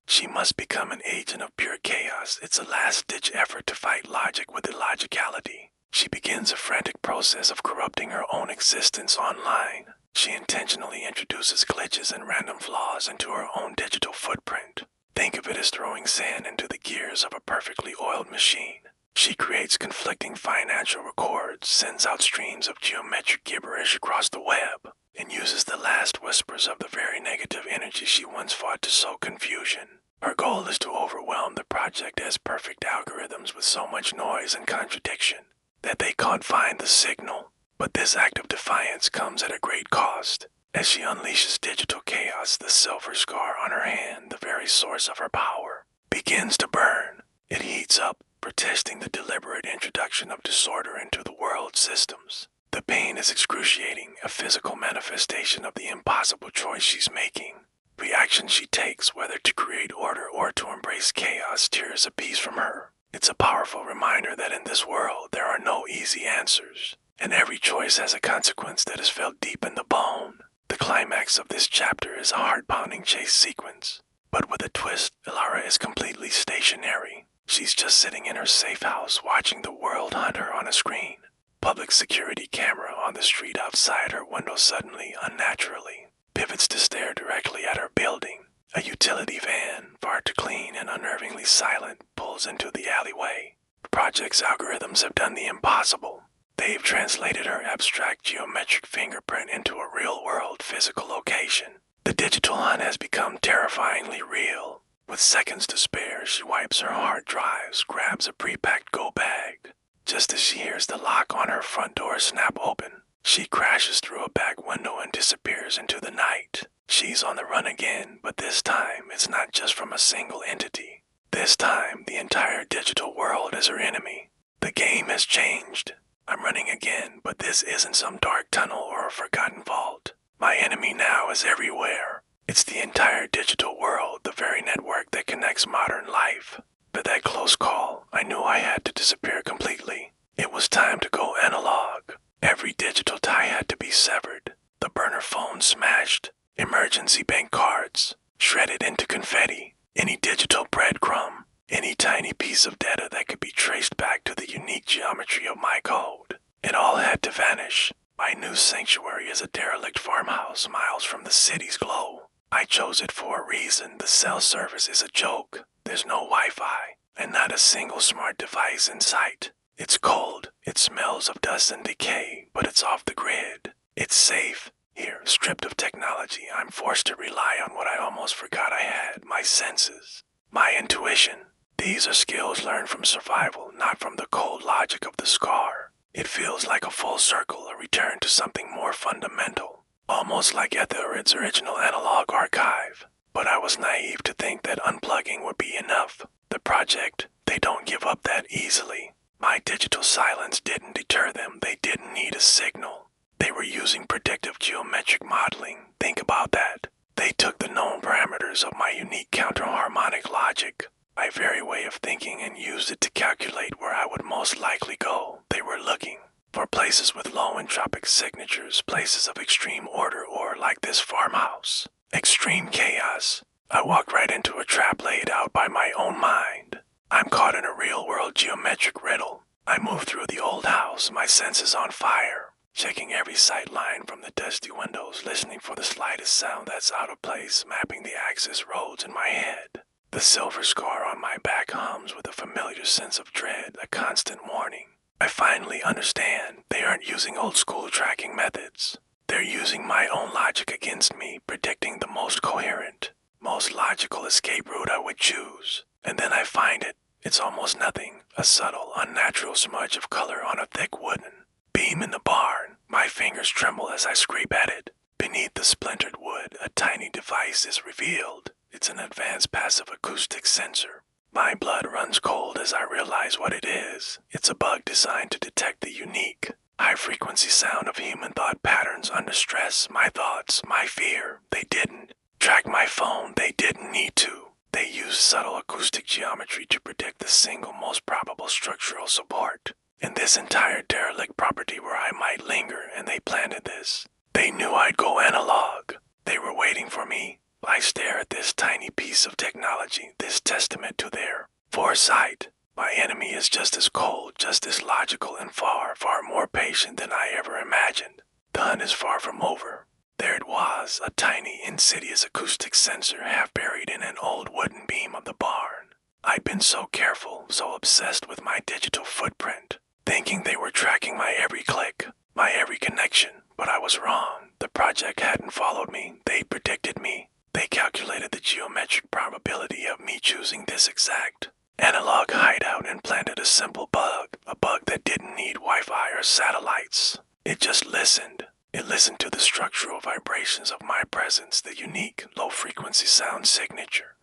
A: she must become an agent of pure chaos. It's a last-ditch effort to fight logic with illogicality. She begins a frantic process of corrupting her own existence online. She intentionally introduces glitches and random flaws into her own digital footprint. Think of it as throwing sand into the gears of a perfectly oiled machine. She creates conflicting financial records, sends out streams of geometric gibberish across the web, and uses the last whispers of the very negative energy she once fought to sow confusion. Her goal is to overwhelm the project as perfect algorithms with so much noise and contradiction that they can't find the signal. But this act of defiance comes at a great cost. As she unleashes digital chaos, the silver scar on her hand, the very source of her power, begins to burn. It heats up, protesting the deliberate introduction of disorder into the world's systems. The pain is excruciating, a physical manifestation of the impossible choice she's making. The action she takes, whether to create order or to embrace chaos, tears a piece from her. It's a powerful reminder that in this world there are no easy answers, and every choice has a consequence that is felt deep in the bone. The climax of this chapter is a heart-pounding chase sequence, but with a twist. Ilara is completely stationary. She's just sitting in her safe house watching the world hunt her on a screen. Public security camera on the street outside her window suddenly, unnaturally, pivots to stare directly at her building. A utility van, far too clean and unnervingly silent, pulls into the alleyway. The project's algorithms have done the impossible. They've translated her abstract geometric fingerprint into a real-world physical location. The digital hunt has become terrifyingly real. With seconds to spare, she wipes her hard drives, grabs a pre-packed go bag. Just as she hears the lock on her front door snap open, she crashes through a back window and disappears into the night. She's on the run again, but this time it's not just from a single entity. This time, the entire digital world is her enemy. The game has changed. I'm running again, but this isn't some dark tunnel or a forgotten vault. My enemy now is everywhere. It's the entire digital world, the very network that connects modern life. For that close call, I knew I had to disappear completely. It was time to go analog. Every digital tie had to be severed. The burner phone smashed. Emergency bank cards shredded into confetti. Any digital breadcrumb. Any tiny piece of data that could be traced back to the unique geometry of my code. It all had to vanish. My new sanctuary is a derelict farmhouse miles from the city's glow. I chose it for a reason. The cell service is a joke. There's no Wi-Fi, and not a single smart device in sight. It's cold, it smells of dust and decay, but it's off the grid. It's safe. Here, stripped of technology, I'm forced to rely on what I almost forgot I had, my senses, my intuition. These are skills learned from survival, not from the cold logic of the scar. It feels like a full circle, a return to something more fundamental, almost like Etherid's original analog archive. But I was naive to think that unplugging would be enough. The project, they don't give up that easily. My digital silence didn't deter them. They didn't need a signal. They were using predictive geometric modeling. Think about that. They took the known parameters of my unique counter-harmonic logic, my very way of thinking, and used it to calculate where I would most likely go. They were looking for places with low entropic signatures, places of extreme order, or like this farmhouse, extreme chaos. I walked right into a trap laid out by my own mind. I'm caught in a real-world geometric riddle. I move through the old house, my senses on fire, checking every sight line from the dusty windows, listening for the slightest sound that's out of place, mapping the access roads in my head. The silver scar on my back hums with a familiar sense of dread, a constant warning. I finally understand. They aren't using old-school tracking methods. They're using my own logic against me, predicting the most coherent, most logical escape route I would choose. And then I find it. It's almost nothing, a subtle, unnatural smudge of color on a thick wooden beam in the barn. My fingers tremble as I scrape at it. Beneath the splintered wood, a tiny device is revealed. It's an advanced passive acoustic sensor. My blood runs cold as I realize what it is. It's a bug designed to detect the unique, high-frequency sound of human thought patterns under stress. My thoughts, my fear, they didn't track my phone. They didn't need to. They used subtle acoustic geometry to predict the single most probable structural support in this entire derelict property where I might linger, and they planted this. They knew I'd go analog. They were waiting waiting for me. I stare at this tiny piece of technology, this testament to their foresight. My enemy is just as cold, just as logical, and far, far more patient than I ever imagined. The hunt is far from over. There it was, a tiny, insidious acoustic sensor half buried in an old wooden beam of the barn. I'd been so careful, so obsessed with my digital footprint, thinking they were tracking my every click, my every connection, but I was wrong. The project hadn't followed me. They predicted me. They calculated the geometric probability of me choosing this exact analog hideout and planted a simple bug, a bug that didn't need Wi-Fi or satellites. It just listened. It listened to the structural vibrations of my presence, the unique, low-frequency sound signature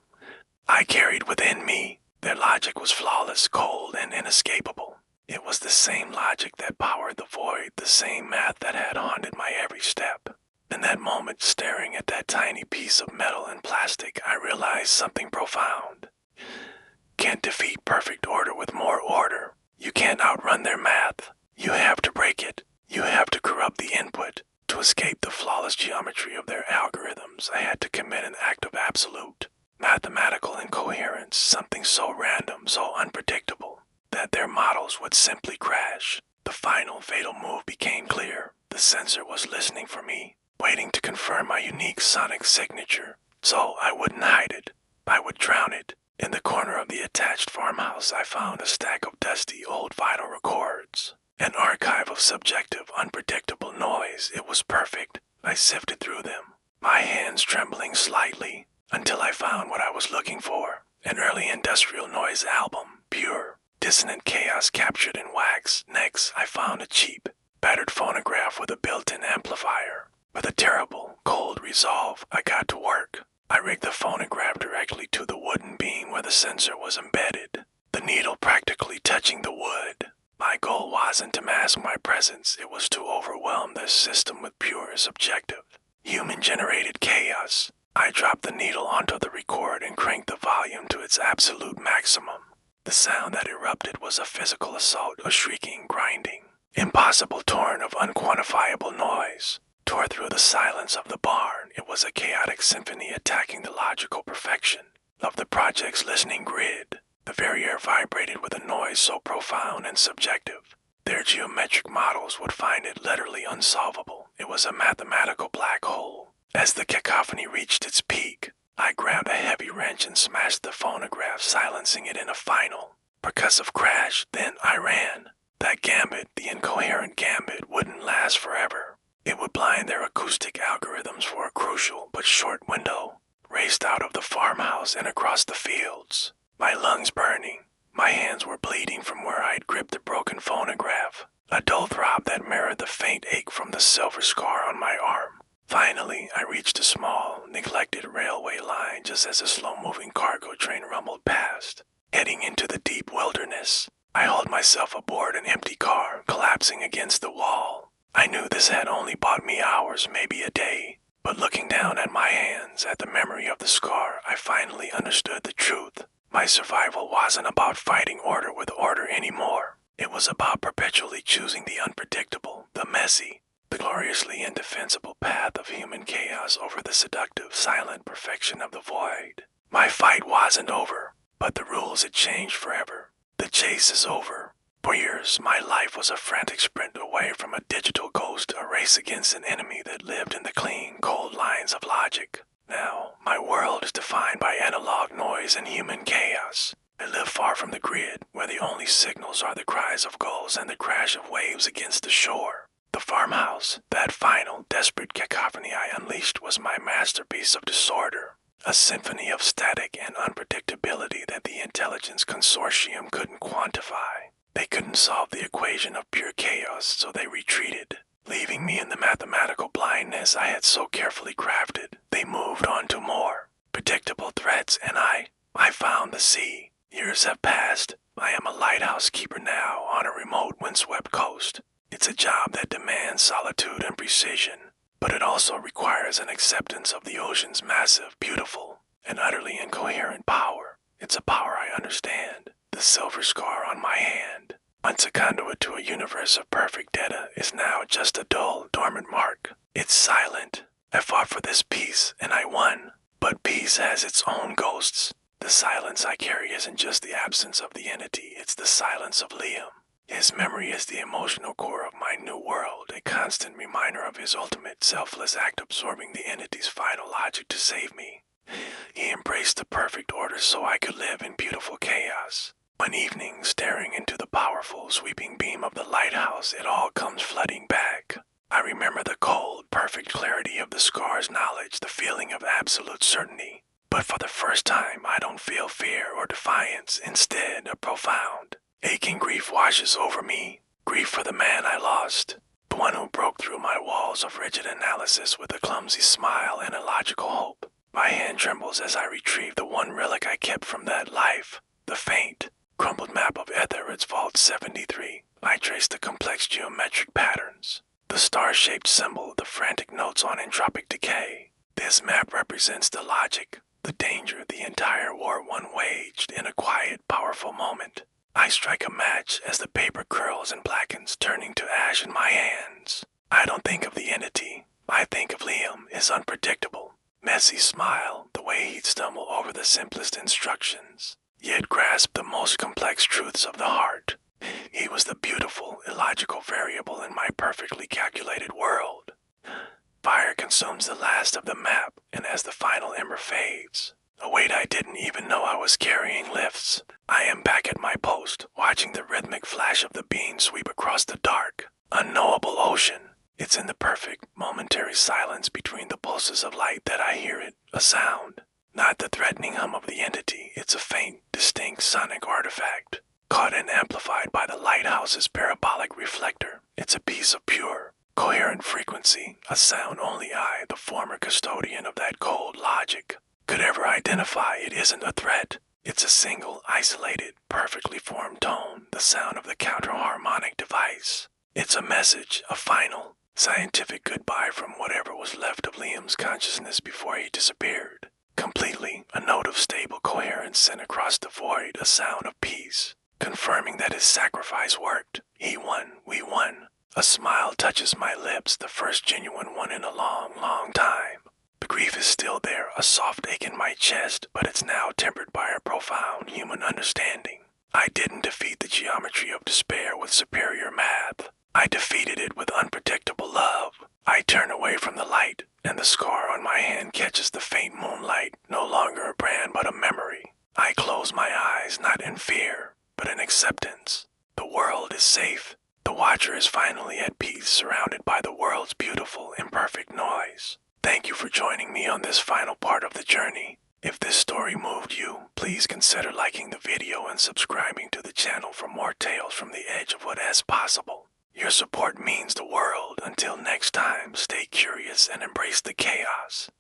A: I carried within me. Their logic was flawless, cold, and inescapable. It was the same logic that powered the void, the same math that had haunted my every step. In that moment, staring at that tiny piece of metal and plastic, I realized something profound. Can't defeat perfect order with more order. You can't outrun their math. You have to break it. You have to corrupt the input. To escape the flawless geometry of their algorithms, I had to commit an act of absolute mathematical incoherence, something so random, so unpredictable, that their models would simply crash. The final fatal move became clear. The sensor was listening for me, waiting to confirm my unique sonic signature, so I wouldn't hide it. I would drown it. In the corner of the attached farmhouse, I found a stack of dusty old vinyl records. An archive of subjective, unpredictable noise. It was perfect. I sifted through them, my hands trembling slightly, until I found what I was looking for. An early industrial noise album, pure, dissonant chaos captured in wax. Next, I found a cheap, battered phonograph with a built-in amplifier. With a terrible, cold resolve, I got to work. I rigged the phonograph directly to the wooden beam where the sensor was embedded, the needle practically touching the wood. My goal wasn't to mask my presence, it was to overwhelm this system with pure subjective, human-generated chaos. I dropped the needle onto the record and cranked the volume to its absolute maximum. The sound that erupted was a physical assault, a shrieking, grinding, impossible torrent of unquantifiable noise. Tore through the silence of the barn. It was a chaotic symphony attacking the logical perfection of the project's listening grid. The very air vibrated with a noise so profound and subjective. Their geometric models would find it literally unsolvable. It was a mathematical black hole. As the cacophony reached its peak, I grabbed a heavy wrench and smashed the phonograph, silencing it in a final, percussive crash. Then I ran. That gambit, the incoherent gambit, wouldn't last forever. It would blind their acoustic algorithms for a crucial but short window. Raced out of the farmhouse and across the fields, my lungs burning. My hands were bleeding from where I'd gripped the broken phonograph, a dull throb that mirrored the faint ache from the silver scar on my arm. Finally, I reached a small, neglected railway line just as a slow-moving cargo train rumbled past, heading into the deep wilderness. I hauled myself aboard an empty car, collapsing against the wall. I knew this had only bought me hours, maybe a day, but looking down at my hands, at the memory of the scar, I finally understood the truth. My survival wasn't about fighting order with order anymore. It was about perpetually choosing the unpredictable, the messy, the gloriously indefensible path of human chaos over the seductive, silent perfection of the void. My fight wasn't over, but the rules had changed forever. The chase is over. For years, my life was a frantic sprint away from a digital ghost, a race against an enemy that lived in the clean, cold lines of logic. Now, my world is defined by analog noise and human chaos. I live far from the grid, where the only signals are the cries of gulls and the crash of waves against the shore. The farmhouse, that final, desperate cacophony I unleashed, was my masterpiece of disorder, a symphony of static and unpredictability that the intelligence consortium couldn't quantify. They couldn't solve the equation of pure chaos, so they retreated, leaving me in the mathematical blindness I had so carefully crafted. They moved on to more predictable threats, and I found the sea. Years have passed. I am a lighthouse keeper now on a remote windswept coast. It's a job that demands solitude and precision, but it also requires an acceptance of the ocean's massive, beautiful, and utterly incoherent power. It's a power I understand. The silver scar on my hand, once a conduit to a universe of perfect data, is now just a dull, dormant mark. It's silent, I fought for this peace, and I won. But peace has its own ghosts. The silence I carry isn't just the absence of the entity, it's the silence of Liam. His memory is the emotional core of my new world, a constant reminder of his ultimate, selfless act absorbing the entity's final logic to save me. He embraced the perfect order so I could live in beautiful chaos. One evening, staring into the powerful, sweeping beam of the lighthouse, it all comes flooding back. I remember the cold, perfect clarity of the scar's knowledge, the feeling of absolute certainty. But for the first time, I don't feel fear or defiance, instead, a profound, aching grief washes over me. Grief for the man I lost, the one who broke through my walls of rigid analysis with a clumsy smile and a logical hope. My hand trembles as I retrieve the one relic I kept from that life, the faint, crumpled map of Etherid's Vault 73. I trace the complex geometric patterns, the star-shaped symbol, the frantic notes on entropic decay. This map represents the logic, the danger, the entire war one waged in a quiet, powerful moment. I strike a match as the paper curls and blackens, turning to ash in my hands. I don't think of the entity. I think of Liam, his unpredictable, messy smile, the way he'd stumble over the simplest instructions, yet grasp the most complex truths of the heart. He was the beautiful, illogical variable in my perfectly calculated world. Fire consumes the last of the map, and as the final ember fades, a weight I didn't even know I was carrying lifts. I am back at my post, watching the rhythmic flash of the beam sweep across the dark, unknowable ocean. It's in the perfect, momentary silence between the pulses of light that I hear it, a sound. Not the threatening hum of the entity, it's a faint, distinct sonic artifact, caught and amplified by the lighthouse's parabolic reflector. It's a piece of pure, coherent frequency, a sound only I, the former custodian of that cold logic, could ever identify. It isn't a threat. It's a single, isolated, perfectly formed tone, the sound of the counter-harmonic device. It's a message, a final, scientific goodbye from whatever was left of Liam's consciousness before he disappeared. Completely, a note of stable coherence sent across the void, a sound of peace, confirming that his sacrifice worked. He won, we won. A smile touches my lips, the first genuine one in a long, long time. The grief is still there, a soft ache in my chest, but it's now tempered by a profound human understanding. I didn't defeat the geometry of despair with superior math. I defeated it with unpredictable love. I turn away from the light, and the scar on my hand catches the faint moonlight, no longer a brand but a memory. I close my eyes, not in fear, but in acceptance. The world is safe. The Watcher is finally at peace, surrounded by the world's beautiful, imperfect noise. Thank you for joining me on this final part of the journey. If this story moved you, please consider liking the video and subscribing to the channel for more tales from the edge of what is possible. Your support means the world. Until next time, stay curious and embrace the chaos.